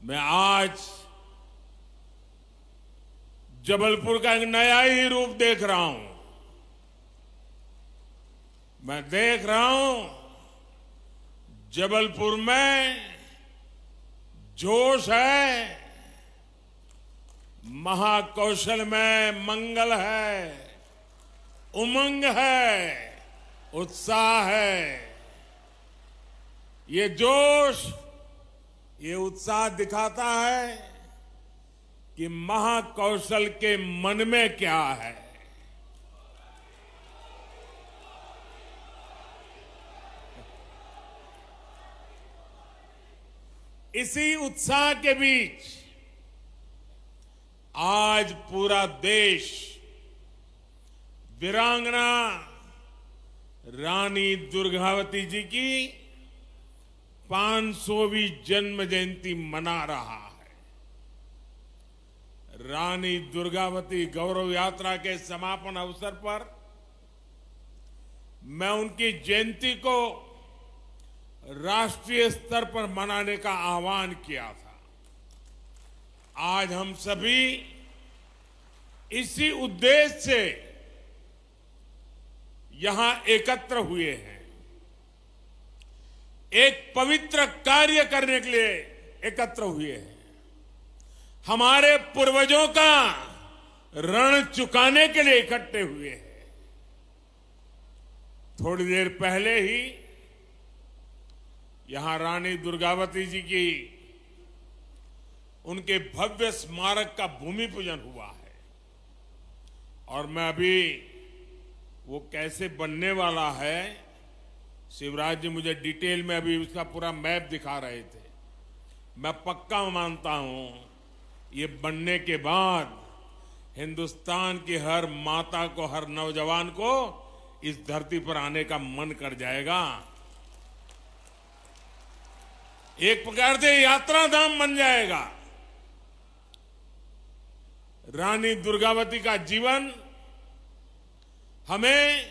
मैं आज जबलपुर का एक नया ही रूप देख रहा हूं। मैं देख रहा हूं जबलपुर में जोश है, महाकौशल में मंगल है, उमंग है, उत्साह है। ये जोश, ये उत्साह दिखाता है कि महाकौशल के मन में क्या है। इसी उत्साह के बीच आज पूरा देश वीरांगना रानी दुर्गावती जी की 500वीं जन्म जयंती मना रहा है। रानी दुर्गावती गौरव यात्रा के समापन अवसर पर मैं उनकी जयंती को राष्ट्रीय स्तर पर मनाने का आह्वान किया था। आज हम सभी इसी उद्देश्य से यहां एकत्र हुए हैं, एक पवित्र कार्य करने के लिए एकत्र हुए हैं, हमारे पूर्वजों का ऋण चुकाने के लिए इकट्ठे हुए हैं। थोड़ी देर पहले ही यहां रानी दुर्गावती जी की उनके भव्य स्मारक का भूमि पूजन हुआ है और मैं अभी वो कैसे बनने वाला है, शिवराज जी मुझे डिटेल में अभी उसका पूरा मैप दिखा रहे थे। मैं पक्का मानता हूं ये बनने के बाद हिंदुस्तान की हर माता को, हर नौजवान को इस धरती पर आने का मन कर जाएगा। एक प्रकार से यात्रा धाम बन जाएगा। रानी दुर्गावती का जीवन हमें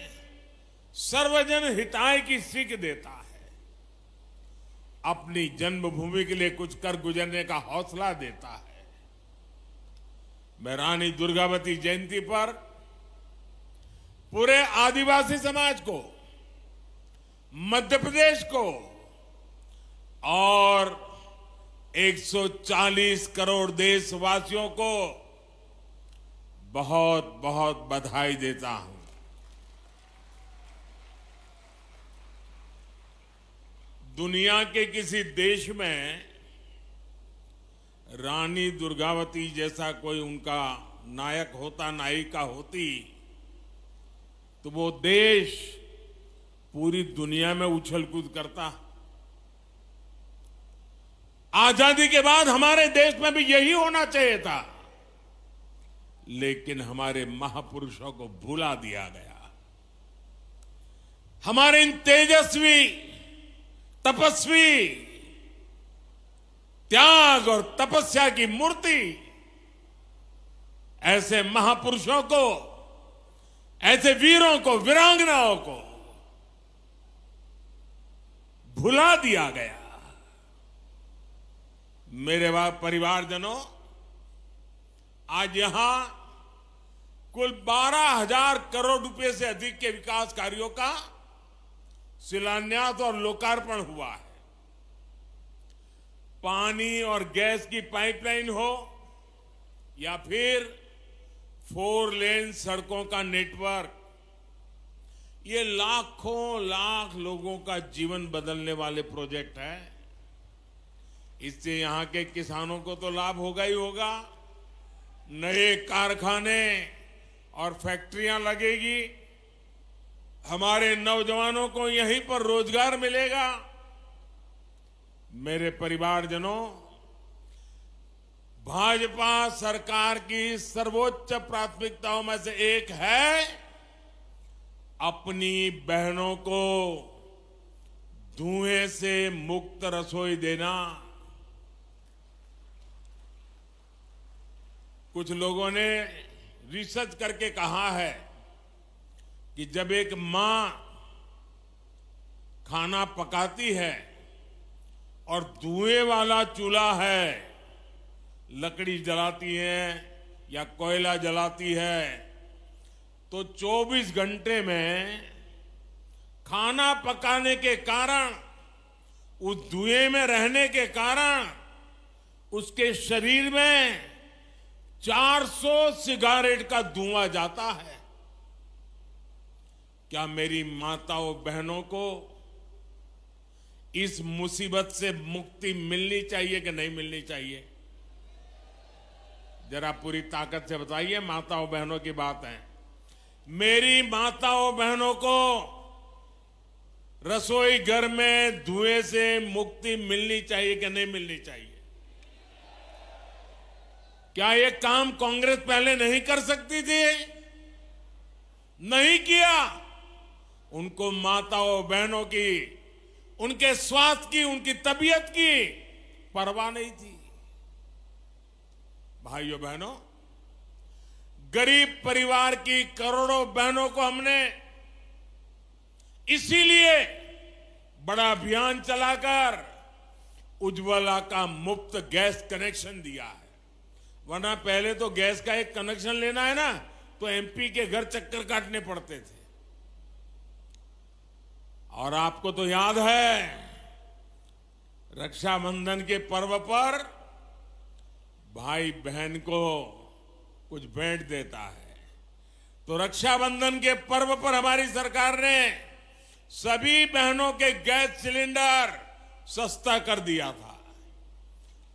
सर्वजन हिताय की सीख देता है, अपनी जन्मभूमि के लिए कुछ कर गुजरने का हौसला देता है। मैं रानी दुर्गावती जयंती पर पूरे आदिवासी समाज को, मध्य प्रदेश को और 140 करोड़ देशवासियों को बहुत बहुत बधाई देता हूं। दुनिया के किसी देश में रानी दुर्गावती जैसा कोई उनका नायक होता, नायिका होती, तो वो देश पूरी दुनिया में उछल कूद करता। आजादी के बाद हमारे देश में भी यही होना चाहिए था, लेकिन हमारे महापुरुषों को भुला दिया गया। हमारे इन तेजस्वी, तपस्वी, त्याग और तपस्या की मूर्ति ऐसे महापुरुषों को, ऐसे वीरों को, वीरांगनाओं को भुला दिया गया। मेरे परिवारजनों, आज यहां कुल 12,000 करोड़ रुपए से अधिक के विकास कार्यों का शिलान्यास और लोकार्पण हुआ है। पानी और गैस की पाइपलाइन हो या फिर 4 लेन सड़कों का नेटवर्क, ये लाखों लाख लोगों का जीवन बदलने वाले प्रोजेक्ट हैं। इससे यहां के किसानों को तो लाभ होगा ही होगा, नए कारखाने और फैक्ट्रियां लगेगी, हमारे नौजवानों को यहीं पर रोजगार मिलेगा। मेरे परिवारजनों, भाजपा सरकार की सर्वोच्च प्राथमिकताओं में से एक है अपनी बहनों को धुएं से मुक्त रसोई देना। कुछ लोगों ने रिसर्च करके कहा है कि जब एक मां खाना पकाती है और धुएं वाला चूल्हा है लकड़ी जलाती हैं या कोयला जलाती है तो 24 घंटे में खाना पकाने के कारण, उस धुएं में रहने के कारण उसके शरीर में 400 सिगारेट का धुआं जाता है। क्या मेरी माताओं बहनों को इस मुसीबत से मुक्ति मिलनी चाहिए कि नहीं मिलनी चाहिए? जरा पूरी ताकत से बताइए। माताओं बहनों की बात है। मेरी माताओं बहनों को रसोई घर में धुएं से मुक्ति मिलनी चाहिए कि नहीं मिलनी चाहिए? क्या ये काम कांग्रेस पहले नहीं कर सकती थी? नहीं किया। उनको माताओं बहनों की, उनके स्वास्थ्य की, उनकी तबीयत की परवाह नहीं थी। भाइयों बहनों, गरीब परिवार की करोड़ों बहनों को हमने इसीलिए बड़ा अभियान चलाकर उज्ज्वला का मुफ्त गैस कनेक्शन दिया है। वरना पहले तो गैस का एक कनेक्शन लेना है ना तो एमपी के घर चक्कर काटने पड़ते थे। और आपको तो याद है, रक्षाबंधन के पर्व पर भाई बहन को कुछ भेंट देता है, तो रक्षाबंधन के पर्व पर हमारी सरकार ने सभी बहनों के गैस सिलेंडर सस्ता कर दिया था।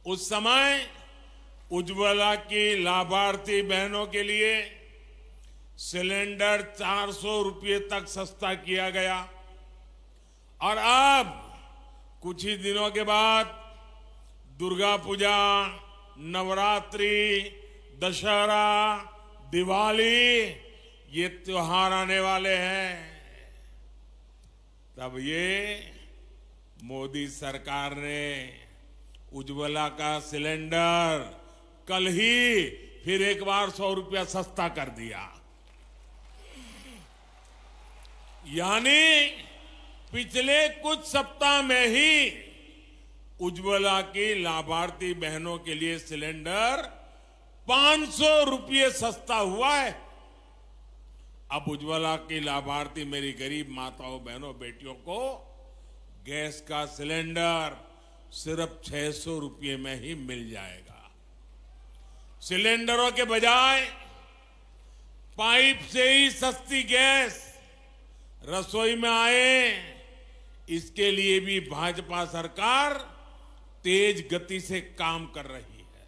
उस समय उज्ज्वला की लाभार्थी बहनों के लिए सिलेंडर 400 रुपये तक सस्ता किया गया। और अब कुछ ही दिनों के बाद दुर्गा पूजा, नवरात्रि, दशहरा, दिवाली, ये त्योहार आने वाले हैं। तब ये मोदी सरकार ने उज्ज्वला का सिलेंडर कल ही फिर एक बार 100 रुपया सस्ता कर दिया। यानी पिछले कुछ सप्ताह में ही उज्ज्वला की लाभार्थी बहनों के लिए सिलेंडर 500 रुपये सस्ता हुआ है। अब उज्ज्वला की लाभार्थी मेरी गरीब माताओं बहनों बेटियों को गैस का सिलेंडर सिर्फ 600 रुपये में ही मिल जाएगा। सिलेंडरों के बजाय पाइप से ही सस्ती गैस रसोई में आए, इसके लिए भी भाजपा सरकार तेज गति से काम कर रही है।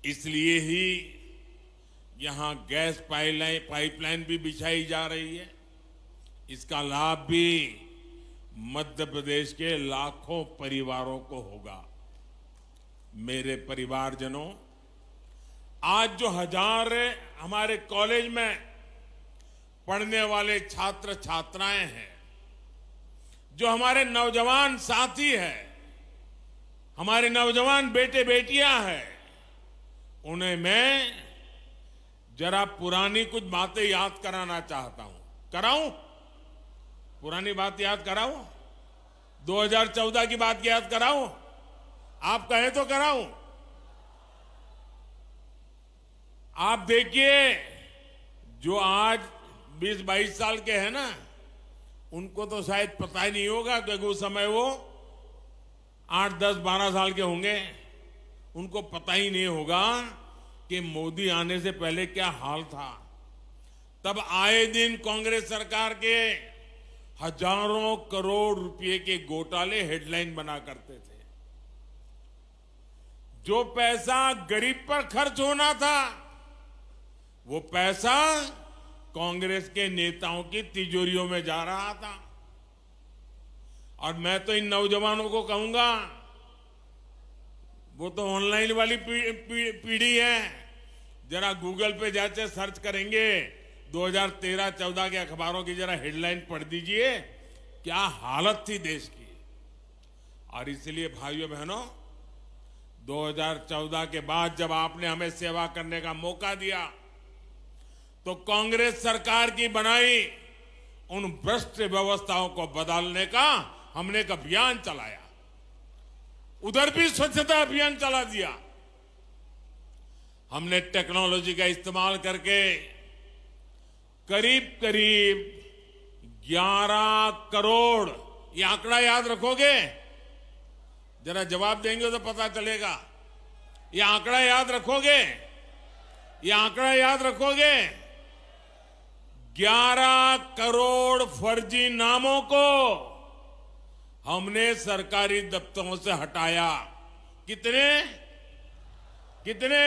इसलिए ही यहां गैस पाइपलाइन भी बिछाई जा रही है। इसका लाभ भी मध्य प्रदेश के लाखों परिवारों को होगा। मेरे परिवारजनों, आज जो हजार हमारे कॉलेज में पढ़ने वाले छात्र छात्राएं हैं, जो हमारे नौजवान साथी हैं, हमारे नौजवान बेटे बेटियां हैं, उन्हें मैं जरा पुरानी कुछ बातें याद कराना चाहता हूं। कराऊं? पुरानी बात याद कराऊं? 2014 की बात याद कराऊं? आप कहें तो कराऊं। आप देखिए, जो आज 20-22 साल के हैं ना, उनको तो शायद पता ही नहीं होगा, क्योंकि उस समय वो 8, 10, 12 साल के होंगे। उनको पता ही नहीं होगा कि मोदी आने से पहले क्या हाल था। तब आए दिन कांग्रेस सरकार के हजारों करोड़ रुपए के घोटाले हेडलाइन बना करते थे। जो पैसा गरीब पर खर्च होना था, वो पैसा कांग्रेस के नेताओं की तिजोरियों में जा रहा था। और मैं तो इन नौजवानों को कहूंगा, वो तो ऑनलाइन वाली पीढ़ी है, जरा गूगल पे जाके सर्च करेंगे 2013-14 के अखबारों की जरा हेडलाइन पढ़ दीजिए, क्या हालत थी देश की। और इसलिए भाइयों बहनों, 2014 के बाद जब आपने हमें सेवा करने का मौका दिया, तो कांग्रेस सरकार की बनाई उन भ्रष्ट व्यवस्थाओं को बदलने का हमने एक अभियान चलाया। उधर भी स्वच्छता अभियान चला दिया, हमने टेक्नोलॉजी का इस्तेमाल करके करीब करीब 11 करोड़, ये आंकड़ा याद रखोगे? जरा जवाब देंगे तो पता चलेगा। ये आंकड़ा याद रखोगे? ये आंकड़ा याद रखोगे? 11 करोड़ फर्जी नामों को हमने सरकारी दफ्तरों से हटाया। कितने? कितने?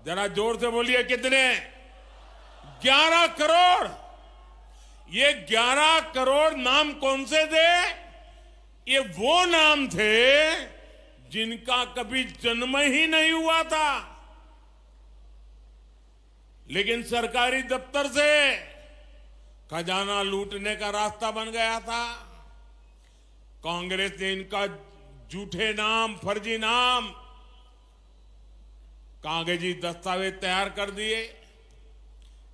जरा जोर से बोलिए, कितने? 11 करोड़। ये 11 करोड़ नाम कौन से थे? ये वो नाम थे जिनका कभी जन्म ही नहीं हुआ था, लेकिन सरकारी दफ्तर से खजाना लूटने का रास्ता बन गया था। कांग्रेस ने इनका झूठे नाम, फर्जी नाम, कागजी दस्तावेज तैयार कर दिए।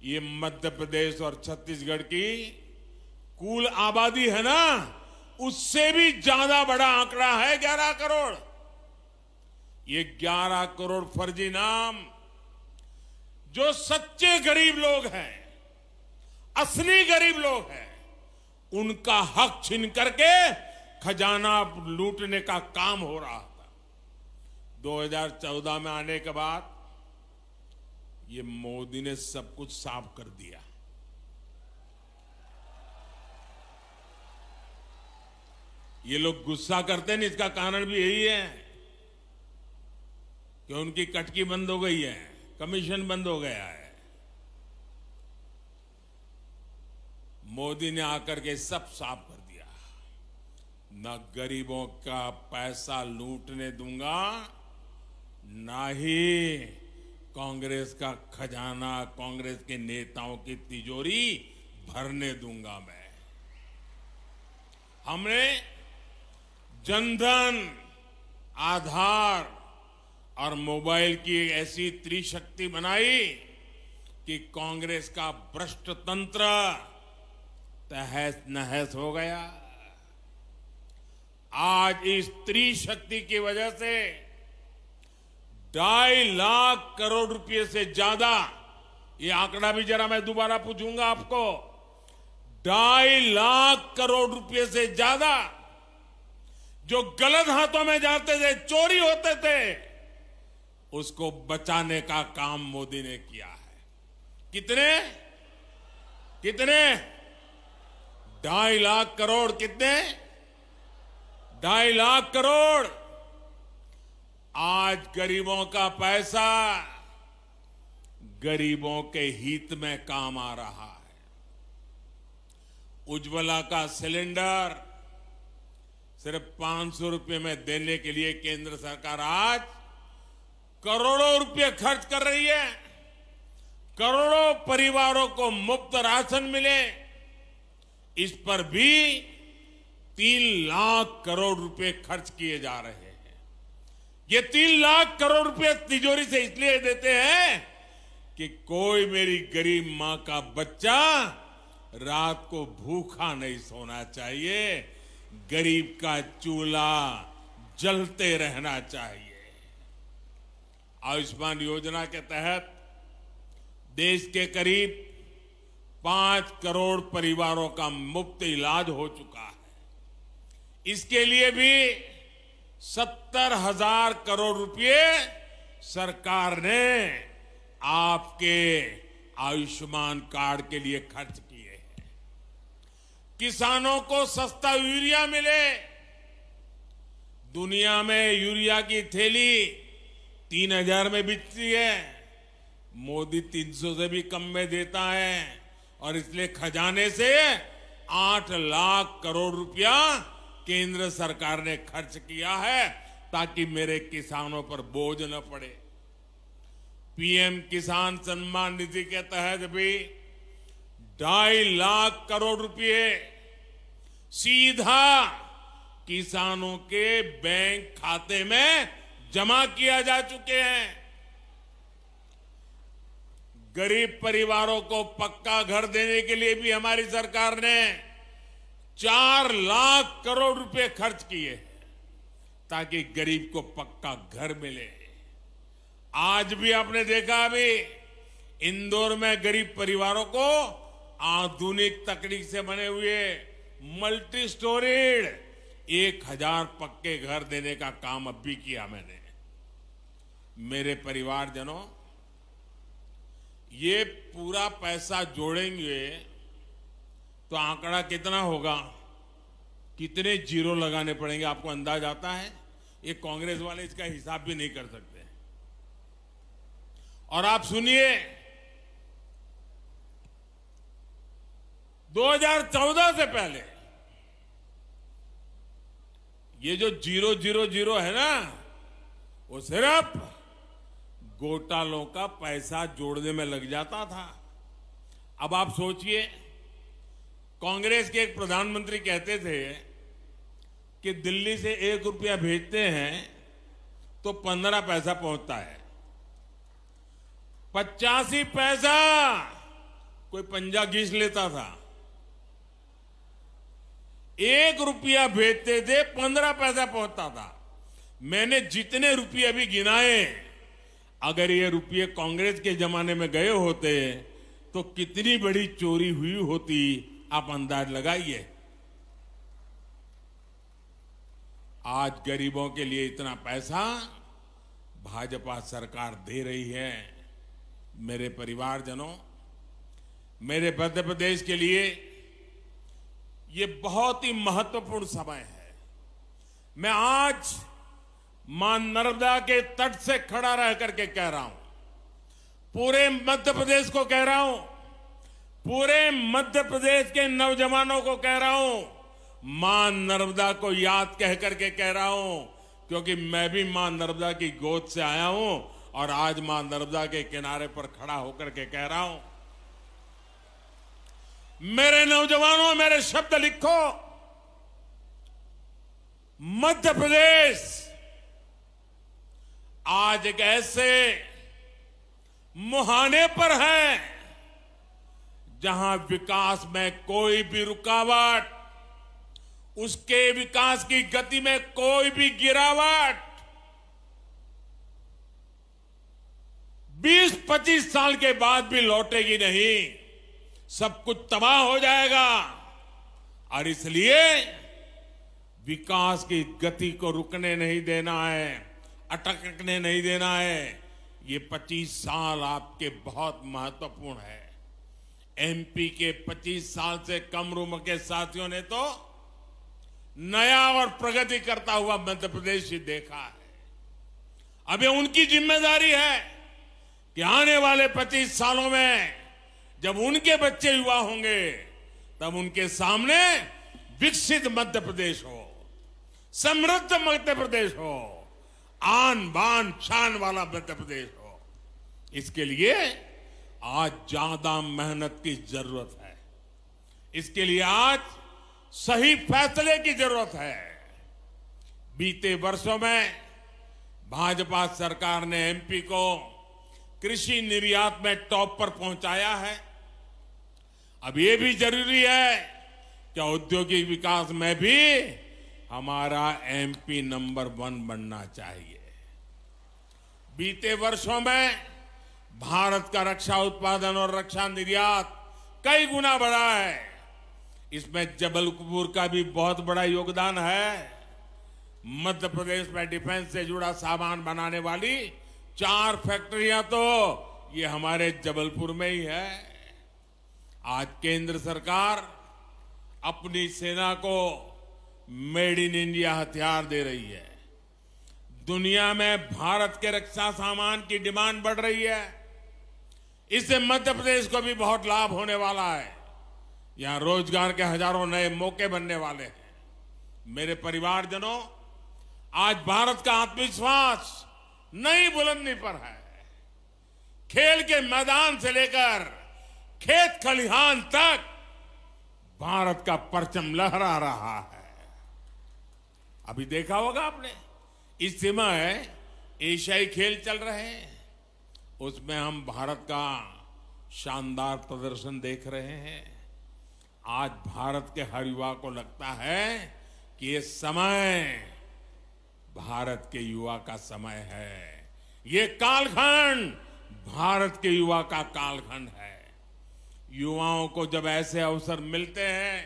ये मध्य प्रदेश और छत्तीसगढ़ की कुल आबादी है ना, उससे भी ज्यादा बड़ा आंकड़ा है 11 करोड़। ये 11 करोड़ फर्जी नाम जो सच्चे गरीब लोग हैं, असली गरीब लोग हैं, उनका हक छीन करके खजाना लूटने का काम हो रहा था। 2014 में आने के बाद ये मोदी ने सब कुछ साफ कर दिया। ये लोग गुस्सा करते हैं, इसका कारण भी यही है कि उनकी कटकी बंद हो गई है, कमीशन बंद हो गया है। मोदी ने आकर के सब साफ कर दिया। न गरीबों का पैसा लूटने दूंगा, ना ही कांग्रेस का खजाना, कांग्रेस के नेताओं की तिजोरी भरने दूंगा मैं। हमने जनधन, आधार और मोबाइल की एक ऐसी त्रिशक्ति बनाई कि कांग्रेस का भ्रष्ट तंत्र तहस नहस हो गया। आज इस त्रिशक्ति की वजह से 2.5 लाख करोड़ रुपए से ज्यादा, ये आंकड़ा भी जरा मैं दोबारा पूछूंगा आपको, 2.5 लाख करोड़ रुपए से ज्यादा जो गलत हाथों में जाते थे, चोरी होते थे, उसको बचाने का काम मोदी ने किया है। कितने? कितने? 2.5 लाख करोड़। कितने? 2.5 लाख करोड़। आज गरीबों का पैसा गरीबों के हित में काम आ रहा है। उज्ज्वला का सिलेंडर सिर्फ 500 रुपए में देने के लिए केंद्र सरकार आज करोड़ों रुपए खर्च कर रही है। करोड़ों परिवारों को मुफ्त राशन मिले, इस पर भी 3 लाख करोड़ रुपए खर्च किए जा रहे हैं। ये 3 लाख करोड़ रुपए तिजोरी से इसलिए देते हैं कि कोई मेरी गरीब मां का बच्चा रात को भूखा नहीं सोना चाहिए, गरीब का चूल्हा जलते रहना चाहिए। आयुष्मान योजना के तहत देश के करीब 5 करोड़ परिवारों का मुफ्त इलाज हो चुका है। इसके लिए भी 70,000 करोड़ रुपए सरकार ने आपके आयुष्मान कार्ड के लिए खर्च किए हैं। किसानों को सस्ता यूरिया मिले। दुनिया में यूरिया की थैली 3,000 में बिकती है, मोदी 300 से भी कम में देता है, और इसलिए खजाने से 8 लाख करोड़ रुपया केंद्र सरकार ने खर्च किया है ताकि मेरे किसानों पर बोझ न पड़े। पीएम किसान सम्मान निधि के तहत भी 2.5 लाख करोड़ रुपए सीधा किसानों के बैंक खाते में जमा किया जा चुके हैं। गरीब परिवारों को पक्का घर देने के लिए भी हमारी सरकार ने 4 लाख करोड़ रुपए खर्च किए हैं ताकि गरीब को पक्का घर मिले। आज भी आपने देखा अभी इंदौर में गरीब परिवारों को आधुनिक तकनीक से बने हुए मल्टी स्टोरीड 1000 पक्के घर देने का काम अब भी किया मैंने। मेरे परिवारजनों, ये पूरा पैसा जोड़ेंगे तो आंकड़ा कितना होगा, कितने जीरो लगाने पड़ेंगे, आपको अंदाज आता है? ये कांग्रेस वाले इसका हिसाब भी नहीं कर सकते। और आप सुनिए, 2014 से पहले ये जो 000 है ना, वो सिर्फ घोटालों का पैसा जोड़ने में लग जाता था। अब आप सोचिए, कांग्रेस के एक प्रधानमंत्री कहते थे कि दिल्ली से 1 रुपया भेजते हैं तो 15 पैसा पहुंचता है। 85 पैसा कोई पंजा घिस लेता था। 1 रुपया भेजते थे, 15 पैसा पहुंचता था। मैंने जितने रुपये अभी गिनाए, अगर ये रुपये कांग्रेस के जमाने में गए होते तो कितनी बड़ी चोरी हुई होती, आप अंदाज लगाइए। आज गरीबों के लिए इतना पैसा भाजपा सरकार दे रही है। मेरे परिवारजनों, मेरे मध्य प्रदेश के लिए ये बहुत ही महत्वपूर्ण समय है। मैं आज मां नर्मदा के तट से खड़ा रह करके कह रहा हूं, पूरे मध्य प्रदेश को कह रहा हूं, पूरे मध्य प्रदेश के नौजवानों को कह रहा हूं, मां नर्मदा को याद कह करके कह रहा हूं, क्योंकि मैं भी मां नर्मदा की गोद से आया हूं और आज मां नर्मदा के किनारे पर खड़ा होकर के कह रहा हूं, मेरे नौजवानों, मेरे शब्द लिखो। मध्य प्रदेश आज एक ऐसे मुहाने पर है जहां विकास में कोई भी रुकावट, उसके विकास की गति में कोई भी गिरावट 20-25 साल के बाद भी लौटेगी नहीं। सब कुछ तबाह हो जाएगा। और इसलिए विकास की गति को रुकने नहीं देना है, अटकने नहीं देना है। ये 25 साल आपके बहुत महत्वपूर्ण है। एमपी के 25 साल से कम उम्र के साथियों ने तो नया और प्रगति करता हुआ मध्य प्रदेश ही देखा है। अब ये उनकी जिम्मेदारी है कि आने वाले 25 सालों में जब उनके बच्चे युवा होंगे, तब उनके सामने विकसित मध्य प्रदेश हो, समृद्ध मध्य प्रदेश हो, आन बान शान वाला मध्य प्रदेश हो। इसके लिए आज ज्यादा मेहनत की जरूरत है। इसके लिए आज सही फैसले की जरूरत है। बीते वर्षों में भाजपा सरकार ने एमपी को कृषि निर्यात में टॉप पर पहुंचाया है। अब ये भी जरूरी है कि औद्योगिक विकास में भी हमारा एमपी नंबर 1 बनना चाहिए। बीते वर्षों में भारत का रक्षा उत्पादन और रक्षा निर्यात कई गुना बढ़ा है। इसमें जबलपुर का भी बहुत बड़ा योगदान है। मध्य प्रदेश में डिफेंस से जुड़ा सामान बनाने वाली 4 फैक्ट्रियां तो ये हमारे जबलपुर में ही है। आज केंद्र सरकार अपनी सेना को मेड इन इंडिया हथियार दे रही है। दुनिया में भारत के रक्षा सामान की डिमांड बढ़ रही है। इससे मध्य प्रदेश को भी बहुत लाभ होने वाला है। यहां रोजगार के हजारों नए मौके बनने वाले हैं। मेरे परिवारजनों, आज भारत का आत्मविश्वास नई बुलंदी पर है। खेल के मैदान से लेकर खेत खलिहान तक भारत का परचम लहरा रहा है। अभी देखा होगा आपने, इस समय एशियाई खेल चल रहे हैं, उसमें हम भारत का शानदार प्रदर्शन देख रहे हैं। आज भारत के हर युवा को लगता है कि ये समय भारत के युवा का समय है। ये कालखंड भारत के युवा का कालखंड है। युवाओं को जब ऐसे अवसर मिलते हैं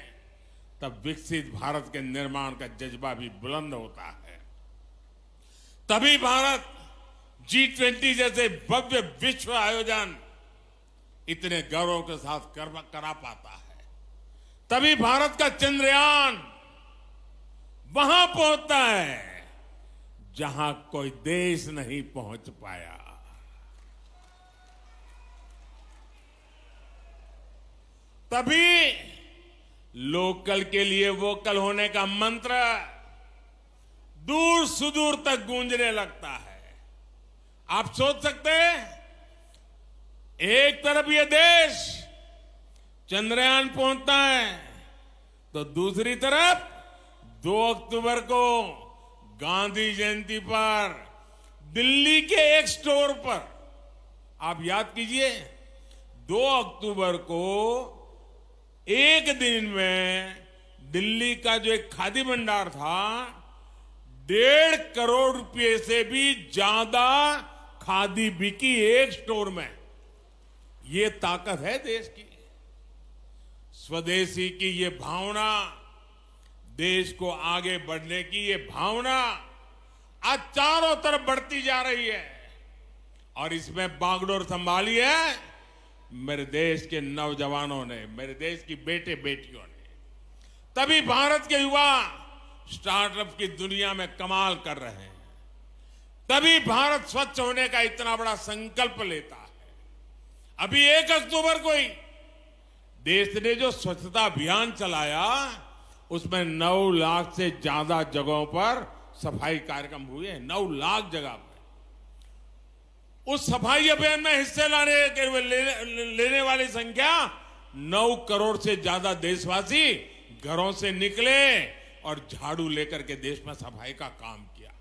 तब विकसित भारत के निर्माण का जज्बा भी बुलंद होता है। तभी भारत G20 जैसे भव्य विश्व आयोजन इतने गौरव के साथ करा पाता है। तभी भारत का चंद्रयान वहां पहुंचता है जहां कोई देश नहीं पहुंच पाया। तभी लोकल के लिए वोकल होने का मंत्र दूर सुदूर तक गूंजने लगता है। आप सोच सकते हैं, एक तरफ ये देश चंद्रयान पहुंचता है तो दूसरी तरफ 2 अक्टूबर को गांधी जयंती पर दिल्ली के एक स्टोर पर, आप याद कीजिए, 2 अक्टूबर को एक दिन में दिल्ली का जो एक खादी भंडार था, 1.5 करोड़ रुपए से भी ज्यादा खादी बिकी एक स्टोर में। ये ताकत है देश की। स्वदेशी की ये भावना, देश को आगे बढ़ने की ये भावना आज चारों तरफ बढ़ती जा रही है और इसमें बागडोर संभाली है मेरे देश के नौजवानों ने, मेरे देश की बेटे बेटियों ने। तभी भारत के युवा स्टार्टअप की दुनिया में कमाल कर रहे हैं। तभी भारत स्वच्छ होने का इतना बड़ा संकल्प लेता है। अभी 1 अक्टूबर को ही देश ने जो स्वच्छता अभियान चलाया उसमें 9 लाख से ज्यादा जगहों पर सफाई कार्यक्रम हुए। 9 लाख जगह पर उस सफाई अभियान में हिस्से लेने वाली संख्या 9 करोड़ से ज्यादा देशवासी घरों से निकले और झाड़ू लेकर के देश में सफाई का काम किया।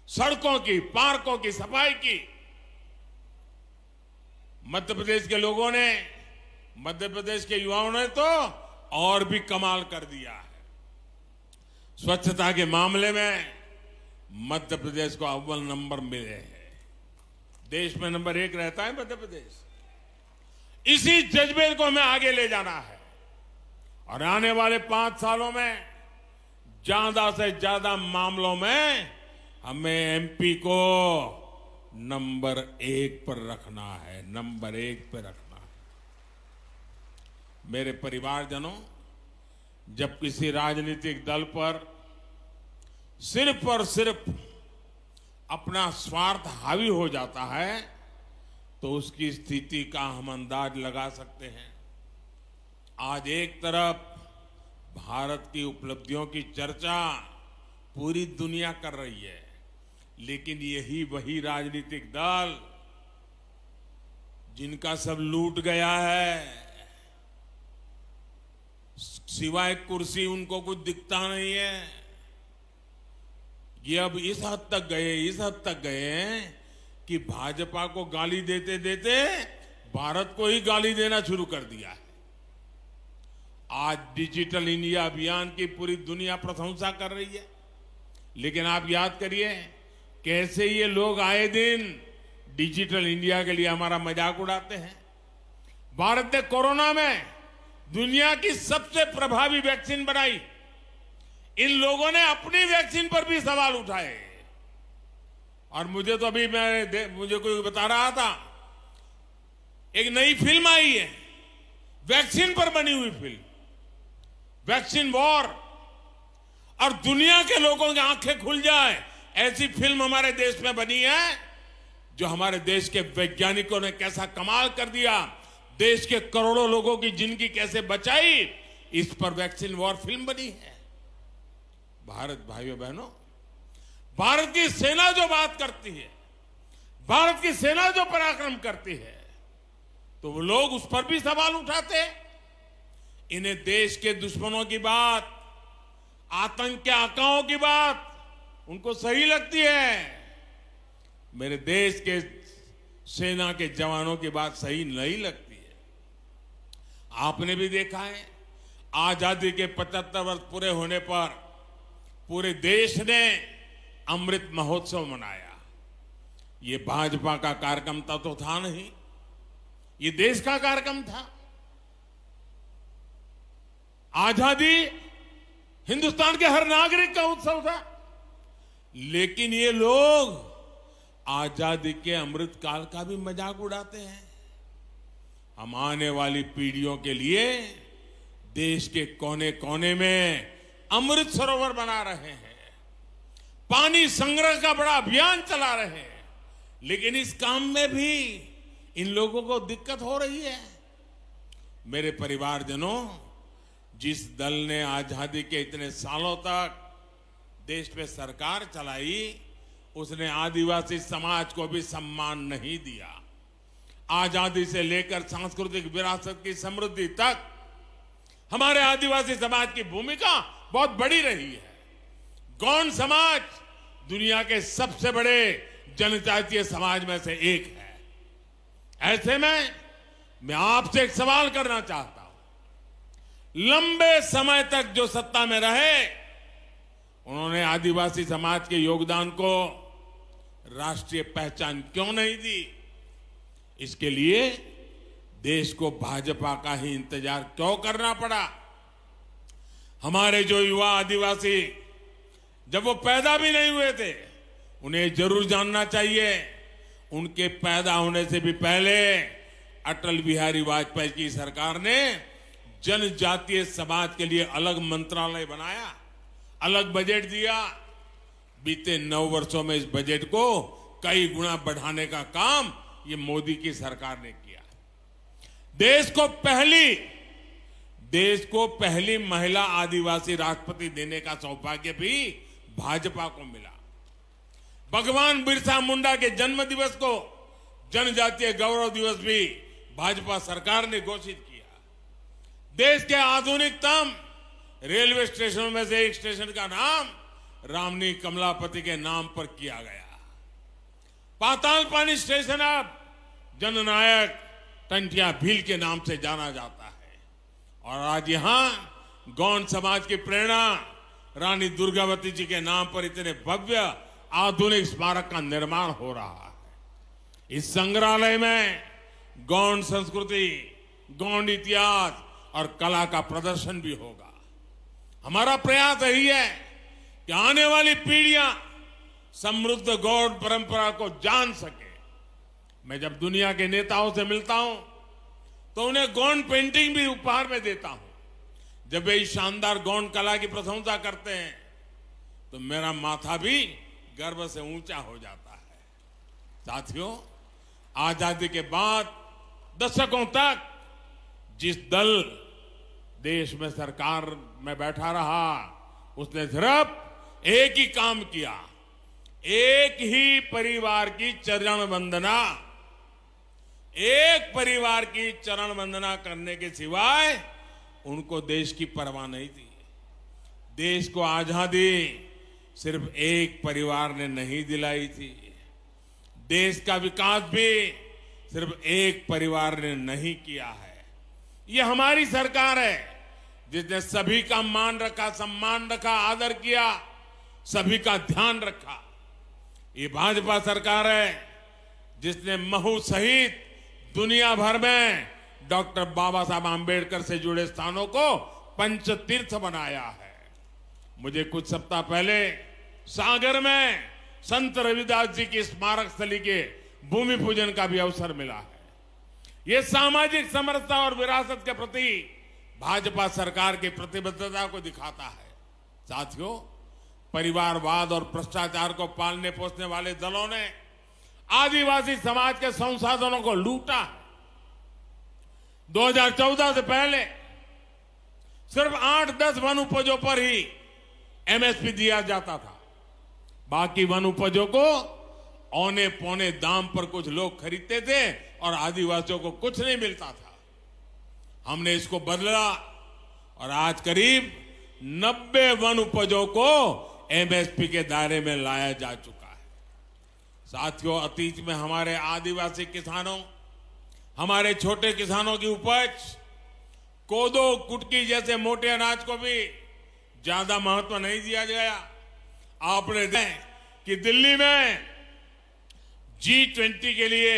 सड़कों की, पार्कों की सफाई की। मध्य प्रदेश के लोगों ने, मध्य प्रदेश के युवाओं ने तो और भी कमाल कर दिया है। स्वच्छता के मामले में मध्य प्रदेश को अव्वल नंबर मिले हैं। देश में नंबर 1 रहता है मध्य प्रदेश। इसी जज्बे को हमें आगे ले जाना है और आने वाले 5 सालों में ज्यादा से ज्यादा मामलों में हमें एमपी को नंबर 1 पर रखना है, नंबर 1 पर रखना है। मेरे परिवारजनों, जब किसी राजनीतिक दल पर सिर्फ और सिर्फ अपना स्वार्थ हावी हो जाता है तो उसकी स्थिति का हम अंदाज लगा सकते हैं। आज एक तरफ भारत की उपलब्धियों की चर्चा पूरी दुनिया कर रही है, लेकिन यही वही राजनीतिक दल जिनका सब लूट गया है, सिवाय कुर्सी उनको कुछ दिखता नहीं है। ये अब इस हद तक गए हैं कि भाजपा को गाली देते देते भारत को ही गाली देना शुरू कर दिया है। आज डिजिटल इंडिया अभियान की पूरी दुनिया प्रशंसा कर रही है, लेकिन आप याद करिए कैसे ये लोग आए दिन डिजिटल इंडिया के लिए हमारा मजाक उड़ाते हैं। भारत ने कोरोना में दुनिया की सबसे प्रभावी वैक्सीन बनाई। इन लोगों ने अपनी वैक्सीन पर भी सवाल उठाए और मुझे तो अभी मुझे कोई बता रहा था, एक नई फिल्म आई है वैक्सीन पर बनी हुई फिल्म, वैक्सीन वॉर, और दुनिया के लोगों की आंखें खुल जाए ऐसी फिल्म हमारे देश में बनी है। जो हमारे देश के वैज्ञानिकों ने कैसा कमाल कर दिया, देश के करोड़ों लोगों की जिंदगी कैसे बचाई, इस पर वैक्सीन वॉर फिल्म बनी है। भारत, भाइयों बहनों, भारत की सेना जो बात करती है, भारत की सेना जो पराक्रम करती है, तो वो लोग उस पर भी सवाल उठाते हैं। इन्हें देश के दुश्मनों की बात, आतंक के आकाओं की बात उनको सही लगती है, मेरे देश के सेना के जवानों की बात सही नहीं लगती है। आपने भी देखा है, आजादी के 75 वर्ष पूरे होने पर पूरे देश ने अमृत महोत्सव मनाया। ये भाजपा का कार्यक्रम तो था नहीं, ये देश का कार्यक्रम था। आजादी हिंदुस्तान के हर नागरिक का उत्सव था। लेकिन ये लोग आजादी के अमृत काल का भी मजाक उड़ाते हैं। हम आने वाली पीढ़ियों के लिए देश के कोने कोने में अमृत सरोवर बना रहे हैं, पानी संग्रह का बड़ा अभियान चला रहे हैं। लेकिन इस काम में भी इन लोगों को दिक्कत हो रही है। मेरे परिवारजनों, जिस दल ने आजादी के इतने सालों तक देश पे सरकार चलाई, उसने आदिवासी समाज को भी सम्मान नहीं दिया। आजादी से लेकर सांस्कृतिक विरासत की समृद्धि तक हमारे आदिवासी समाज की भूमिका बहुत बड़ी रही है। गौंड समाज दुनिया के सबसे बड़े जनजातीय समाज में से एक है। ऐसे में मैं आपसे एक सवाल करना चाहता हूं। लंबे समय तक जो सत्ता में रहे, उन्होंने आदिवासी समाज के योगदान को राष्ट्रीय पहचान क्यों नहीं दी? इसके लिए देश को भाजपा का ही इंतजार क्यों करना पड़ा? हमारे जो युवा आदिवासी जब वो पैदा भी नहीं हुए थे, उन्हें जरूर जानना चाहिए, उनके पैदा होने से भी पहले अटल बिहारी वाजपेयी की सरकार ने जनजातीय समाज के लिए अलग मंत्रालय बनाया, अलग बजट दिया। बीते 9 वर्षों में इस बजट को कई गुना बढ़ाने का काम ये मोदी की सरकार ने किया। देश को पहली महिला आदिवासी राष्ट्रपति देने का सौभाग्य भी भाजपा को मिला। भगवान बिरसा मुंडा के जन्म दिवस को जनजातीय गौरव दिवस भी भाजपा सरकार ने घोषित किया। देश के आधुनिकतम रेलवे स्टेशनों में से एक स्टेशन का नाम रामनी कमलापति के नाम पर किया गया। पातालपानी स्टेशन अब जननायक टंटिया भील के नाम से जाना जाता है। और आज यहां गौंड समाज की प्रेरणा रानी दुर्गावती जी के नाम पर इतने भव्य आधुनिक स्मारक का निर्माण हो रहा है। इस संग्रहालय में गौंड संस्कृति, गौंड इतिहास और कला का प्रदर्शन भी होगा। हमारा प्रयास यही है कि आने वाली पीढ़ियां समृद्ध गौंड परंपरा को जान सके। मैं जब दुनिया के नेताओं से मिलता हूं तो उन्हें गौंड पेंटिंग भी उपहार में देता हूं। जब वे इस शानदार गौंड कला की प्रशंसा करते हैं तो मेरा माथा भी गर्व से ऊंचा हो जाता है। साथियों, आजादी के बाद दशकों तक जिस दल देश में सरकार में बैठा रहा, उसने सिर्फ एक ही काम किया, एक ही परिवार की चरण वंदना, एक परिवार की चरण वंदना करने के सिवाय उनको देश की परवाह नहीं थी। देश को आजादी सिर्फ एक परिवार ने नहीं दिलाई थी। देश का विकास भी सिर्फ एक परिवार ने नहीं किया है। ये हमारी सरकार है जिसने सभी का मान रखा, सम्मान रखा, आदर किया, सभी का ध्यान रखा। ये भाजपा सरकार है जिसने महू सहित दुनिया भर में डॉक्टर बाबा साहब आंबेडकर से जुड़े स्थानों को पंचतीर्थ बनाया है। मुझे कुछ सप्ताह पहले सागर में संत रविदास जी की स्मारक स्थली के भूमि पूजन का भी अवसर मिला है। यह सामाजिक समरसता और विरासत के प्रति भाजपा सरकार की प्रतिबद्धता को दिखाता है। साथियों, परिवारवाद और भ्रष्टाचार को पालने पोसने वाले दलों ने आदिवासी समाज के संसाधनों को लूटा है। 2014 से पहले सिर्फ 8-10 वन उपजों पर ही एमएसपी दिया जाता था। बाकी वन उपजों को औने पौने दाम पर कुछ लोग खरीदते थे और आदिवासियों को कुछ नहीं मिलता था। हमने इसको बदला और आज करीब 90 वन उपजों को एमएसपी के दायरे में लाया जा चुका है। साथियों, अतीत में हमारे आदिवासी किसानों, हमारे छोटे किसानों की उपज कोदो, कुटकी जैसे मोटे अनाज को भी ज्यादा महत्व नहीं दिया गया। आपने देखा कि दिल्ली में G20 के लिए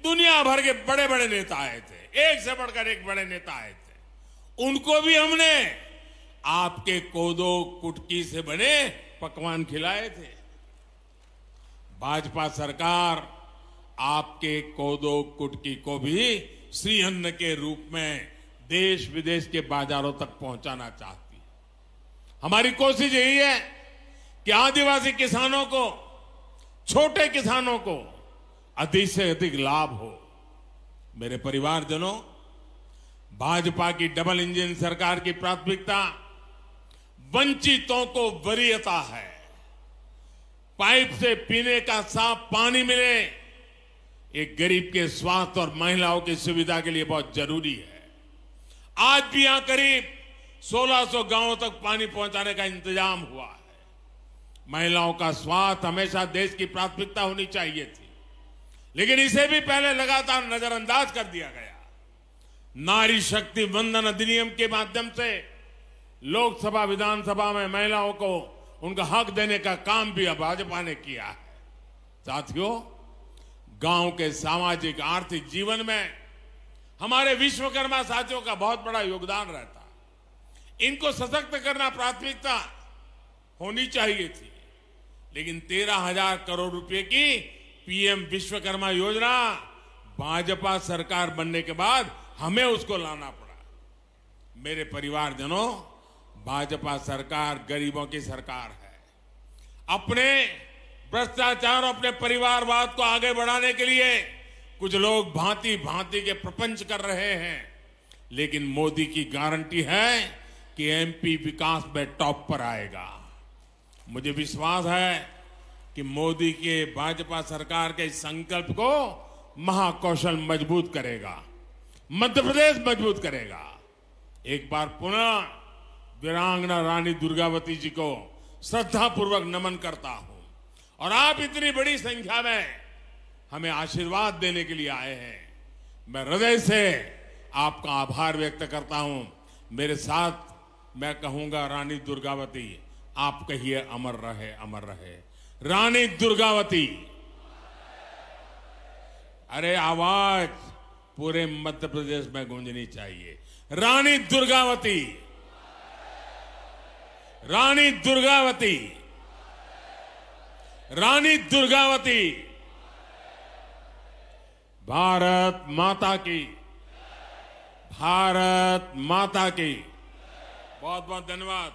दुनिया भर के बड़े बड़े नेता आए थे, एक से बढ़कर एक बड़े नेता आए थे। उनको भी हमने आपके कोदो कुटकी से बने पकवान खिलाए थे। भाजपा सरकार आपके कोदो कुटकी को भी श्री अन्न के रूप में देश विदेश के बाजारों तक पहुंचाना चाहती है। हमारी कोशिश यही है कि आदिवासी किसानों को, छोटे किसानों को अधिक से अधिक लाभ हो। मेरे परिवारजनों, भाजपा की डबल इंजन सरकार की प्राथमिकता वंचितों को वरीयता है। पाइप से पीने का साफ पानी मिले, एक गरीब के स्वास्थ्य और महिलाओं की सुविधा के लिए बहुत जरूरी है। आज भी यहां करीब 1600 गांवों तक पानी पहुंचाने का इंतजाम हुआ है। महिलाओं का स्वास्थ्य हमेशा देश की प्राथमिकता होनी चाहिए थी, लेकिन इसे भी पहले लगातार नजरअंदाज कर दिया गया। नारी शक्ति वंदन अधिनियम के माध्यम से लोकसभा विधानसभा में महिलाओं को उनका हक देने का काम भी अब भाजपा ने किया है। साथियों, गांव के सामाजिक आर्थिक जीवन में हमारे विश्वकर्मा साथियों का बहुत बड़ा योगदान रहता है। इनको सशक्त करना प्राथमिकता होनी चाहिए थी, लेकिन 13,000 करोड़ रुपए की पीएम विश्वकर्मा योजना भाजपा सरकार बनने के बाद हमें उसको लाना पड़ा। मेरे परिवारजनों, भाजपा सरकार गरीबों की सरकार है। अपने भ्रष्टाचार और अपने परिवारवाद को आगे बढ़ाने के लिए कुछ लोग भांति भांति के प्रपंच कर रहे हैं, लेकिन मोदी की गारंटी है कि एमपी विकास में टॉप पर आएगा। मुझे विश्वास है कि मोदी के भाजपा सरकार के इस संकल्प को महाकौशल मजबूत करेगा, मध्य प्रदेश मजबूत करेगा। एक बार पुनः वीरांगना रानी दुर्गावती जी को श्रद्धापूर्वक नमन करता हूं, और आप इतनी बड़ी संख्या में हमें आशीर्वाद देने के लिए आए हैं। मैं हृदय से आपका आभार व्यक्त करता हूं। मेरे साथ मैं कहूंगा, रानी दुर्गावती, आप कहिए अमर रहे, अमर रहे। रानी दुर्गावती। अरे आवाज पूरे मध्य प्रदेश में गूंजनी चाहिए। रानी दुर्गावती, रानी दुर्गावती, रानी दुर्गावती। भारत माता की, भारत माता की। बहुत बहुत धन्यवाद।